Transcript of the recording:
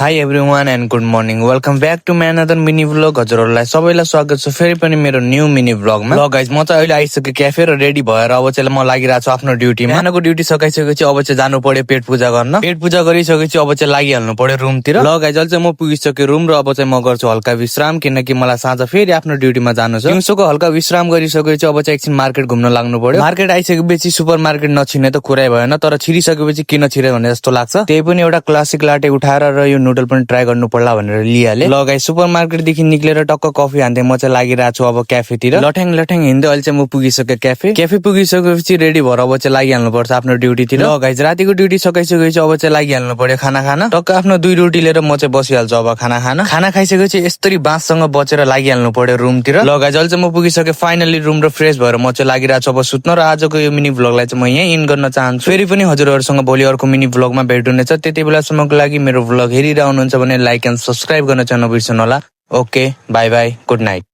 High everyone and good morning welcome back to my another mini vlog. हजुरहरूलाई सबैलाई स्वागत छ फेरि पनि मेरो न्यू मिनी भ्लगमा। ल गाइज, म चाहिँ अहिले आइसकेँ क्याफे र रेडी भएर अब चाहिँ म लागिरहेको छु आफ्नो ड्युटीमा। बिहानको ड्युटी सकाइसकेपछि अब चाहिँ जानु पर्यो पेट पूजा गर्न। पेट पूजा गरिसकेपछि अब चाहिँ लागिहाल्नु पर्यो रुमतिर। ल गाइज, अहिले चाहिँ म पुगिसकेँ रुम र अब चाहिँ म गर्छु हल्का विश्राम, किनकि मलाई साँझ फेरि आफ्नो ड्युटीमा जानु छ। दिउँसोको हल्का विश्राम गरिसकेपछि अब चाहिँ एकछिन मार्केट घुम्न लाग्नु पर्यो। मार्केट आइसकेपछि सुपर मार्केट नछिर्ने त कुरै भएन, तर छिरिसकेपछि किन छिरे भन्ने जस्तो लाग्छ। त्यही पनि एउटा क्लासिक लाटे उठाएर र यो नुडल पनि ट्राई गर्नु पर्ला भनेर लिइहाले। ल गाइस, सुपर मार्केटदेखि निक्लेर टक्क कफी हान्दै म चाहिँ लागिरहेको छु अब क्याफेतिर। लठ्याङ लठ्याङ हिँड्दै अहिले चाहिँ म पुगिसकेँ क्याफे पुगिसकेपछि रेडी भएर अब चाहिँ लागिहाल्नु पर्छ आफ्नो ड्युटीतिर। ल गाइस, रातिको ड्युटी सकाइसकेपछि अब चाहिँ लागिहाल्नु पर्यो खाना खान। टक्क आफ्नो 2 रोटी लिएर म चाहिँ बसिहाल्छु अब खाना खाइसकेपछि यस्तरी बाँससँग बचेर लागिहाल्नु पर्यो रुमतिर। ल गाइस, अहिले चाहिँ म पुगिसकेँ फाइनली रुम र फ्रेस भएर म चाहिँ लागिरहेको छु अब सुत्न। र आजको यो मिनी भ्लगलाई चाहिँ म यहीँ इन गर्न चाहन्छु। फेरि पनि हजुरहरूसँग भोलि अर्को मिनी भ्लगमा भेट हुनेछ। त्यति बेलासम्मको लागि मेरो भ्लग हेरिरहनुहुन्छ भने लाइक एन्ड सब्सक्राइब गर्न चाहिँ नबिर्सनु होला। Okay, by by, good night.